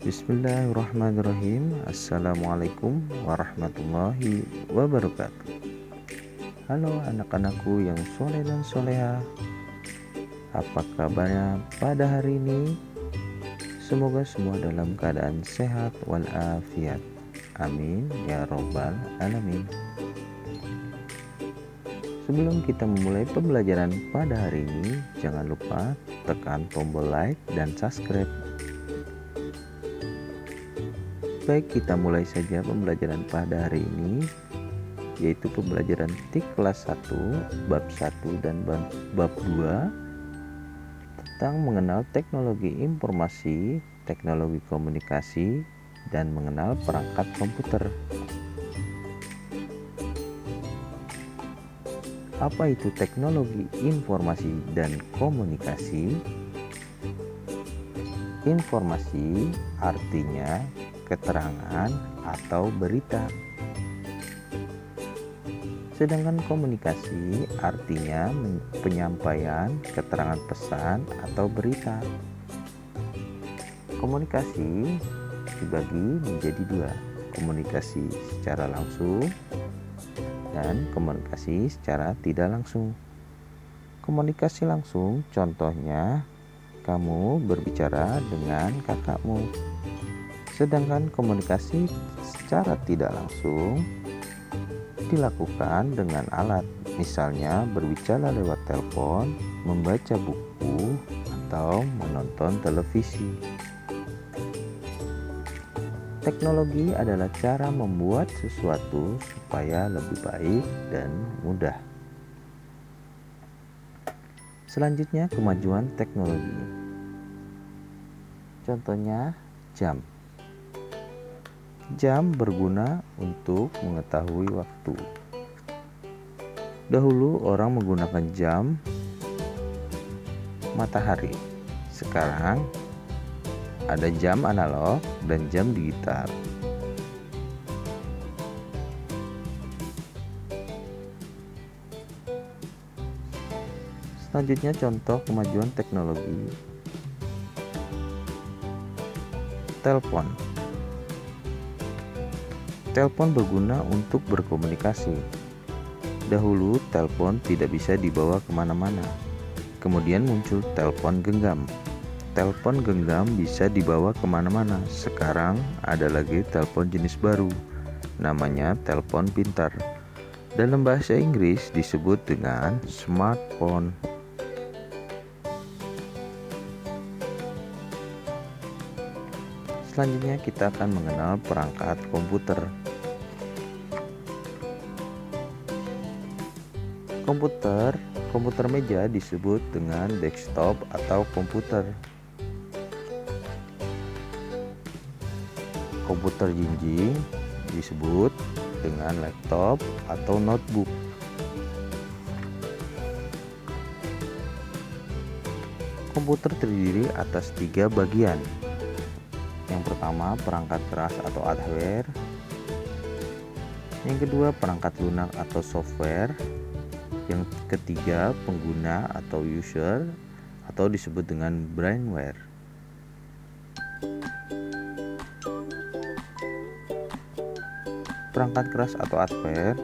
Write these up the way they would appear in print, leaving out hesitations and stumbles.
Bismillahirrahmanirrahim. Assalamualaikum warahmatullahi wabarakatuh. Halo anak-anakku yang soleh dan soleha. Apa kabarnya pada hari ini? Semoga semua dalam keadaan sehat walafiat. Amin ya robbal alamin. Sebelum kita memulai pembelajaran pada hari ini, jangan lupa tekan tombol like dan subscribe. Baik, kita mulai saja pembelajaran pada hari ini, yaitu pembelajaran TIK kelas 1, bab 1 dan bab 2 tentang mengenal teknologi informasi, teknologi komunikasi, dan mengenal perangkat komputer. Apa itu teknologi informasi dan komunikasi? Informasi artinya keterangan atau berita. Sedangkan komunikasi artinya penyampaian keterangan pesan atau berita. Komunikasi dibagi menjadi dua, komunikasi secara langsung dan komunikasi secara tidak langsung. Komunikasi langsung contohnya kamu berbicara dengan kakakmu. Sedangkan komunikasi secara tidak langsung dilakukan dengan alat, misalnya berbicara lewat telepon, membaca buku, atau menonton televisi. Teknologi adalah cara membuat sesuatu supaya lebih baik dan mudah. Selanjutnya, kemajuan teknologi. Contohnya, jam. Jam berguna untuk mengetahui waktu. Dahulu orang menggunakan jam matahari. Sekarang ada jam analog dan jam digital. Selanjutnya contoh kemajuan teknologi. Telepon. Telepon berguna untuk berkomunikasi. Dahulu telepon tidak bisa dibawa kemana-mana. Kemudian muncul telepon genggam. Telepon genggam bisa dibawa kemana-mana. Sekarang ada lagi telepon jenis baru, namanya telepon pintar. Dalam bahasa Inggris disebut dengan smartphone. Selanjutnya kita akan mengenal perangkat komputer. Komputer meja disebut dengan desktop atau komputer. Komputer jinjing disebut dengan laptop atau notebook. Komputer terdiri atas 3 bagian. Yang pertama, perangkat keras atau hardware. Yang kedua, perangkat lunak atau software. Yang ketiga, pengguna atau user atau disebut dengan brainware. Perangkat keras atau hardware.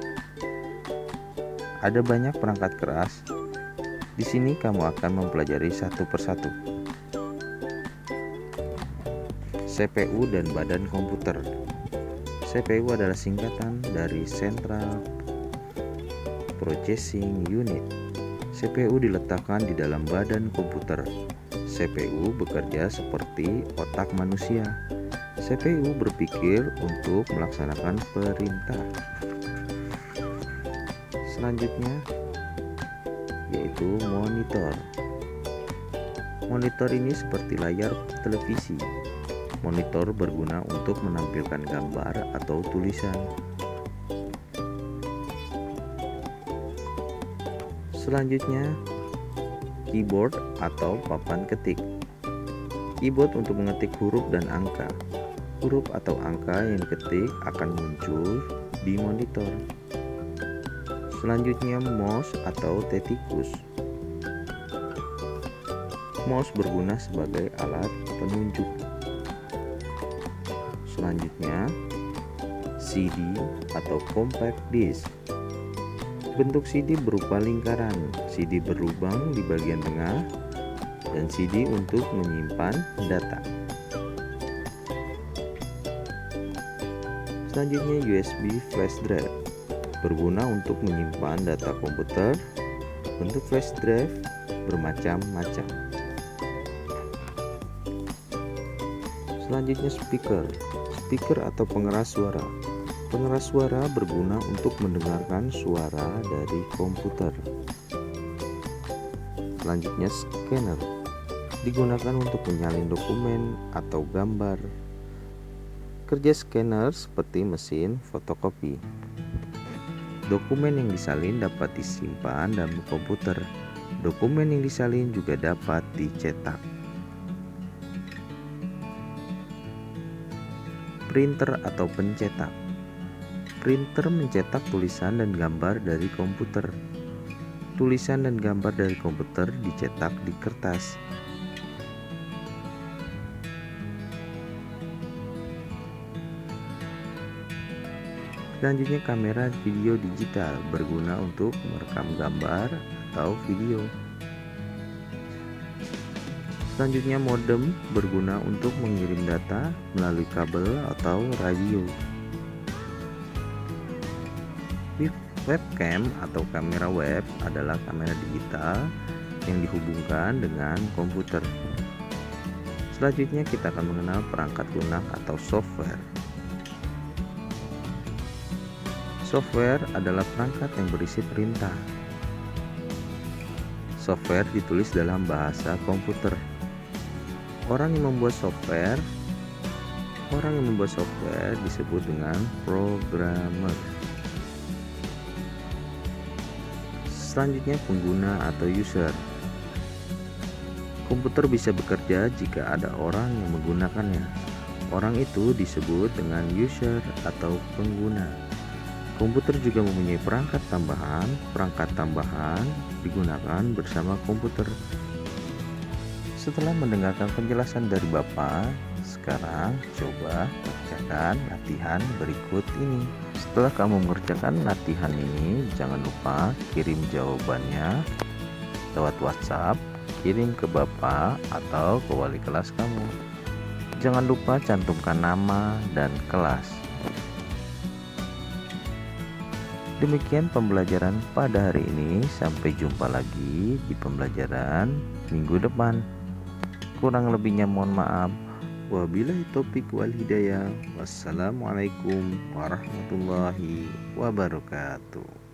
Ada banyak perangkat keras. Di sini kamu akan mempelajari satu persatu. CPU dan badan komputer. CPU adalah singkatan dari Central Processing Unit. CPU diletakkan di dalam badan komputer. CPU bekerja seperti otak manusia. CPU berpikir untuk melaksanakan perintah. Selanjutnya yaitu monitor. Monitor ini seperti layar televisi. Monitor berguna untuk menampilkan gambar atau tulisan. Selanjutnya, keyboard atau papan ketik. Keyboard untuk mengetik huruf dan angka. Huruf atau angka yang diketik akan muncul di monitor. Selanjutnya, mouse atau tetikus. Mouse berguna sebagai alat penunjuk. Selanjutnya, CD atau compact disc. Bentuk CD berupa lingkaran, CD berlubang di bagian tengah, dan CD untuk menyimpan data. Selanjutnya, USB flash drive berguna untuk menyimpan data komputer. Bentuk flash drive bermacam-macam. Selanjutnya, speaker atau pengeras suara. Pengeras suara berguna untuk mendengarkan suara dari komputer. Selanjutnya, scanner digunakan untuk menyalin dokumen atau gambar. Kerja scanner seperti mesin fotokopi. Dokumen yang disalin dapat disimpan dalam komputer. Dokumen yang disalin juga dapat dicetak. Printer atau pencetak. Printer mencetak tulisan dan gambar dari komputer. Tulisan dan gambar dari komputer dicetak di kertas. Selanjutnya, kamera video digital berguna untuk merekam gambar atau video. Selanjutnya, modem berguna untuk mengirim data melalui kabel atau radio. Webcam atau kamera web adalah kamera digital yang dihubungkan dengan komputer. Selanjutnya, kita akan mengenal perangkat lunak atau software. Software adalah perangkat yang berisi perintah. Software ditulis dalam bahasa komputer. Orang yang membuat software disebut dengan programmer. Selanjutnya, pengguna atau user. Komputer bisa bekerja jika ada orang yang menggunakannya. Orang itu disebut dengan user atau pengguna. Komputer juga mempunyai perangkat tambahan. Perangkat tambahan digunakan bersama komputer. Setelah mendengarkan penjelasan dari Bapak, sekarang coba kerjakan latihan berikut ini. Setelah kamu mengerjakan latihan ini, jangan lupa kirim jawabannya lewat WhatsApp, kirim ke Bapak atau ke wali kelas kamu. Jangan lupa cantumkan nama dan kelas. Demikian pembelajaran pada hari ini. Sampai jumpa lagi di pembelajaran minggu depan. Kurang lebihnya mohon maaf. Wabillahi taufiq wal hidayah. Wassalamualaikum warahmatullahi wabarakatuh.